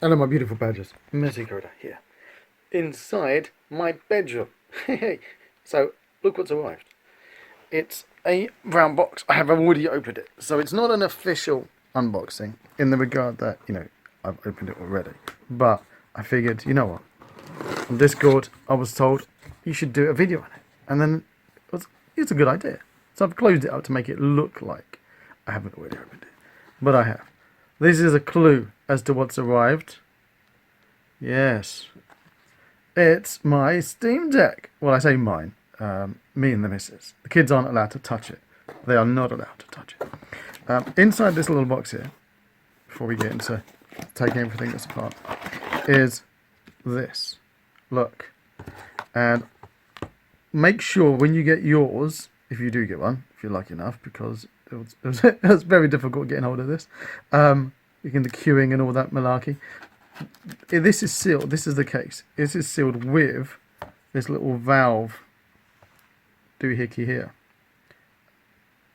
Hello my beautiful badgers, Messi Coda here, inside my bedroom. So, look what's arrived. It's a brown box. I have already opened it. So it's not an official unboxing in the regard that, I've opened it already. But I figured, you know what, on Discord I was told you should do a video on it. And then it's a good idea. So I've closed it up to make it look like I haven't already opened it. But I have. This is a clue as to what's arrived. Yes. It's my Steam Deck. Well, I say mine. Me and the missus. The kids aren't allowed to touch it. They are not allowed to touch it. Inside this little box here, before we get into taking everything that's apart, is this. Look. And make sure when you get yours, if you do get one, if you're lucky enough, because it was very difficult getting hold of this. You can do queuing and all that malarkey. This is sealed. This is the case. This is sealed with this little valve doohickey here.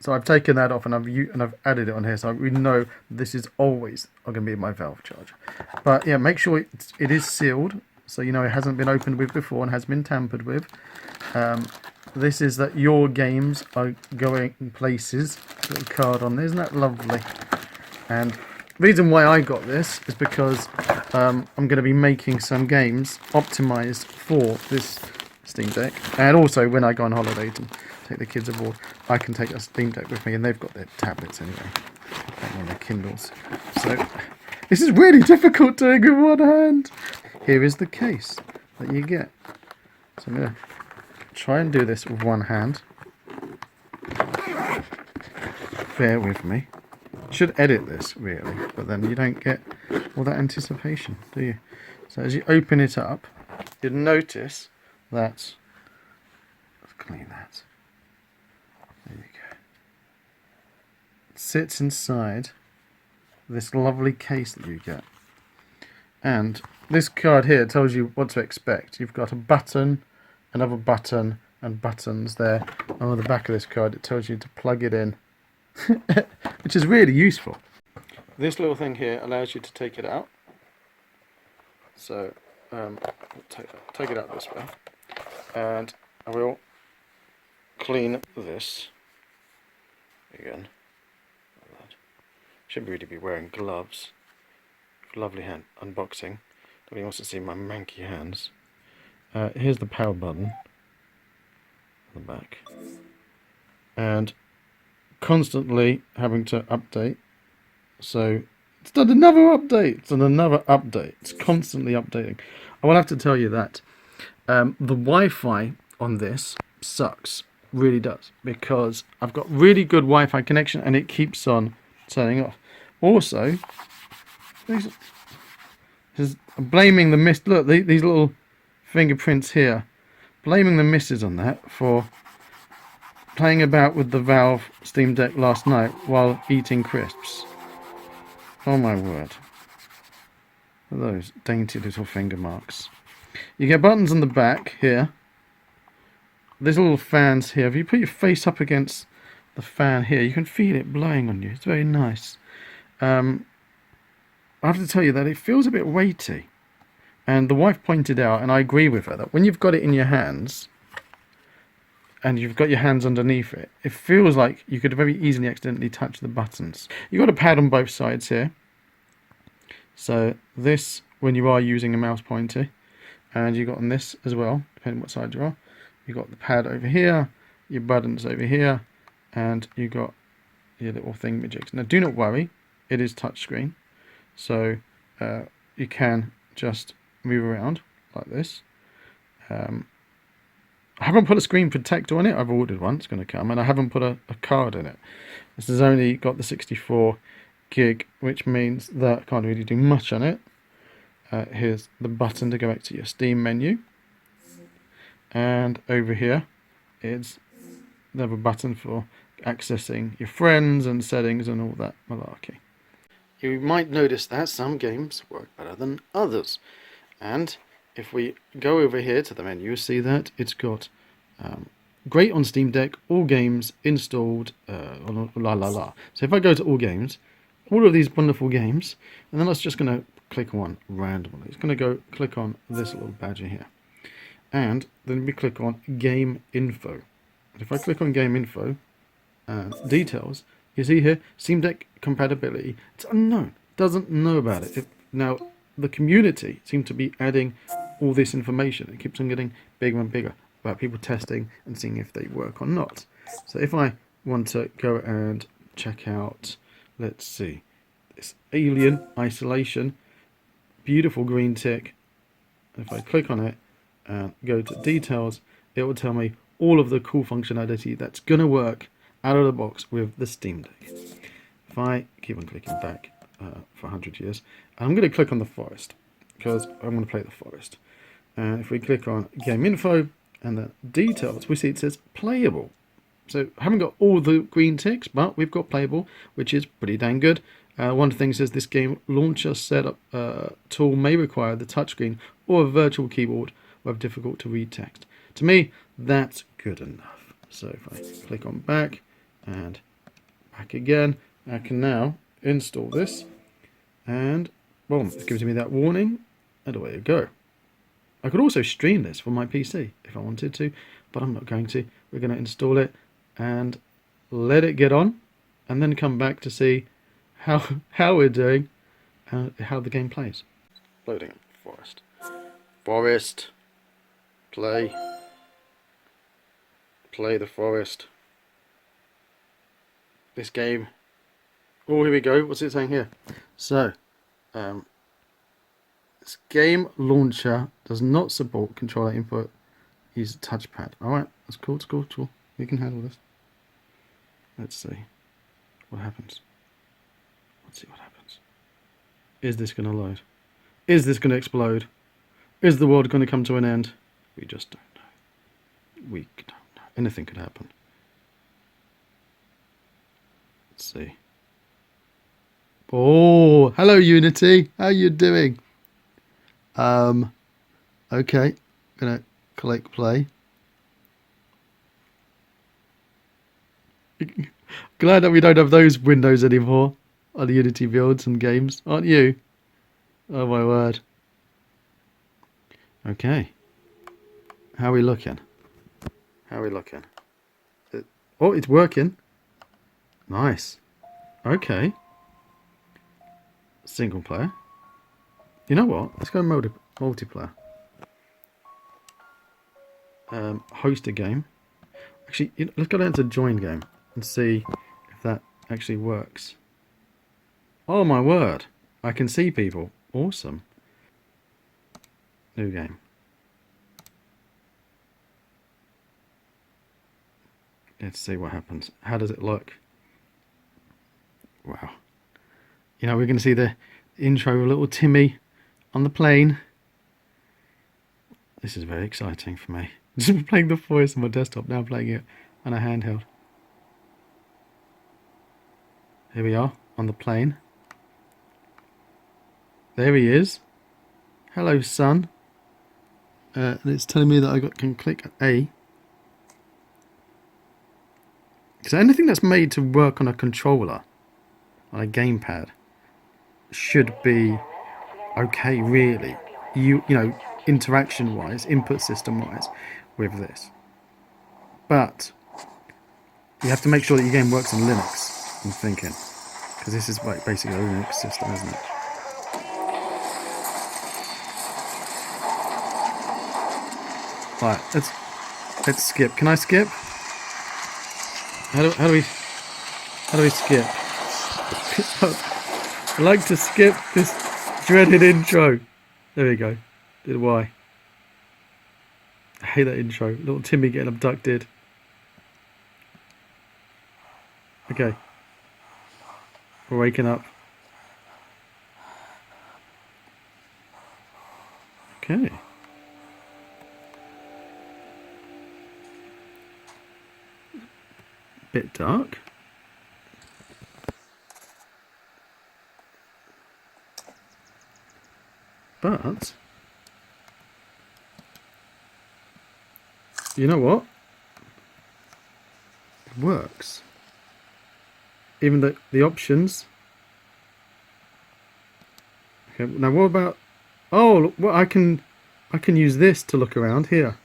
So I've taken that off and I've added it on here, so we know this is always going to be my valve charger. But yeah, make sure it is sealed, so you know it hasn't been opened with before and has been tampered with. This is that your games are going places. Little card on there, isn't that lovely? And the reason why I got this is because I'm going to be making some games optimised for this Steam Deck. And also when I go on holiday to take the kids abroad, I can take a Steam Deck with me, and they've got their tablets anyway, and their Kindles. So this is really difficult doing with one hand. Here is the case that you get. So I'm going to try and do this with one hand. Bear with me. Should edit this really, but then you don't get all that anticipation, do you? So as you open it up, you'll notice that, let's clean that. There you go. It sits inside this lovely case that you get. And this card here tells you what to expect. You've got a button, another button, and buttons there. And on the back of this card it tells you to plug it in. Which is really useful. This little thing here allows you to take it out. So take it out this way, and I will clean this again. Should really be wearing gloves. Lovely hand unboxing. Nobody wants to see my manky hands. Here's the power button on the back, and constantly having to update. So it's done another update. It's done another update. It's constantly updating. I will have to tell you that the Wi-Fi on this sucks. Really does, because I've got really good Wi-Fi connection and it keeps on turning off. Also, this is blaming the mist. Look, these little fingerprints here. Blaming the missus on that for playing about with the Valve Steam Deck last night while eating crisps. Oh my word. Those dainty little finger marks. You get buttons on the back here. There's little fans here. If you put your face up against the fan here, you can feel it blowing on you. It's very nice. I have to tell you that it feels a bit weighty. And the wife pointed out, and I agree with her, that when you've got it in your hands, and you've got your hands underneath it, it feels like you could very easily accidentally touch the buttons. You've got a pad on both sides here. So this, when you are using a mouse pointer, and you've got on this as well, depending what side you are. You've got the pad over here, your buttons over here, and you've got your little thingamajigs. Now do not worry, it is touchscreen. So you can just move around like this. I haven't put a screen protector on it. I've ordered one, it's going to come, and I haven't put a card in it. This has only got the 64 gig, which means that I can't really do much on it. Here's the button to go back to your Steam menu, and over here is the other button for accessing your friends and settings and all that malarkey. You might notice that some games work better than others, and if we go over here to the menu, you see that it's got great on Steam Deck, all games installed, la la la. So if I go to all games, all of these wonderful games, and then I was just going to click on one randomly. It's going to go click on this little badger here, and then we click on game info. And if I click on game info and details, you see here Steam Deck compatibility. It's unknown, doesn't know about it. Now the community seem to be adding all this information. It keeps on getting bigger and bigger about people testing and seeing if they work or not. So if I want to go and check out, let's see, this Alien Isolation, beautiful green tick. If I click on it and go to details, it will tell me all of the cool functionality that's going to work out of the box with the Steam Deck. If I keep on clicking back for 100 years, I'm going to click on the forest because I want to play the forest. And if we click on game info and the details, we see it says playable. So I haven't got all the green ticks, but we've got playable, which is pretty dang good. One thing says this game launcher setup tool may require the touchscreen or a virtual keyboard with difficult to read text. To me, that's good enough. So if I click on back and back again, I can now install this, and boom, it gives me that warning, and away you go. I could also stream this from my PC if I wanted to, but I'm not going to. We're going to install it and let it get on, and then come back to see how we're doing, how the game plays. Loading forest. Forest. Play the forest. This game. Oh, here we go. What's it saying here? So, this game launcher does not support controller input. Use a touchpad. Alright, that's cool, it's cool, it's cool. We can handle this. Let's see what happens. Let's see what happens. Is this going to load? Is this going to explode? Is the world going to come to an end? We just don't know. We don't know. Anything could happen. Let's see. Oh, hello Unity. How you doing? Okay. Gonna click play. Glad that we don't have those windows anymore on the Unity builds and games, aren't you? Oh my word. Okay. How are we looking? How are we looking? Oh, it's working. Nice. Okay. Single player. You know what? Let's go multiplayer. Host a game. Actually, let's go down to join game and see if that actually works. Oh my word. I can see people. Awesome. New game. Let's see what happens. How does it look? Wow. You know, we're going to see the intro of little Timmy on the plane. This is very exciting for me. Just playing the voice on my desktop, now playing it on a handheld. Here we are on the plane. There he is. Hello, son. And it's telling me that I can click A. So anything that's made to work on a controller, on a gamepad, should be okay, really. You know, interaction-wise, input system-wise, with this. But you have to make sure that your game works on Linux. I'm thinking, because this is like basically a Linux system, isn't it? Right, let's skip. Can I skip? How do we skip? I like to skip this dreaded intro. There we go. Why? I hate that intro. Little Timmy getting abducted. Okay. We're waking up. Okay. Bit dark. But you know what? It works. Even the options Okay, now what about... Oh, look, well, I can use this to look around here.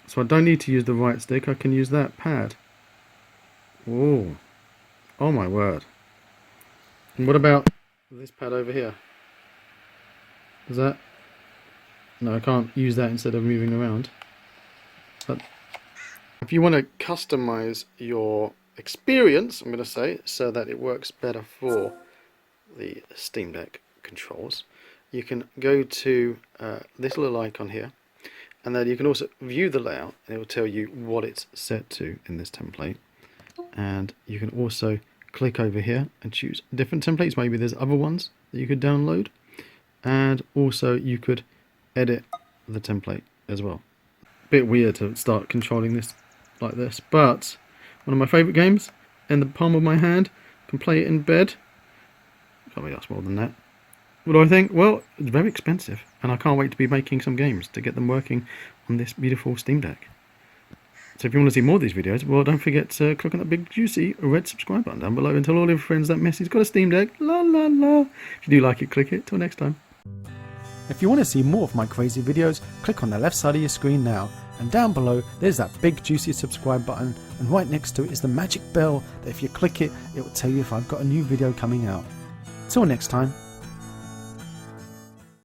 So I don't need to use the right stick, I can use that pad. Oh, oh my word. And what about this pad over here? Is that... No, I can't use that instead of moving around. But if you want to customize your experience, I'm going to say, so that it works better for the Steam Deck controls, you can go to this little icon here, and then you can also view the layout, and it will tell you what it's set to in this template. And you can also click over here and choose different templates. Maybe there's other ones that you could download, and also you could edit the template as well. Bit weird to start controlling this like this, but one of my favourite games in the palm of my hand. Can play it in bed. Can't be asked more than that. What do I think? Well, it's very expensive, and I can't wait to be making some games to get them working on this beautiful Steam Deck. So if you want to see more of these videos, well, don't forget to click on that big juicy red subscribe button down below and tell all your friends that Messi's got a Steam Deck. La la la. If you do like it, click it. Till next time. If you want to see more of my crazy videos, click on the left side of your screen now, and down below there's that big juicy subscribe button, and right next to it is the magic bell that if you click it, it will tell you if I've got a new video coming out. Till next time.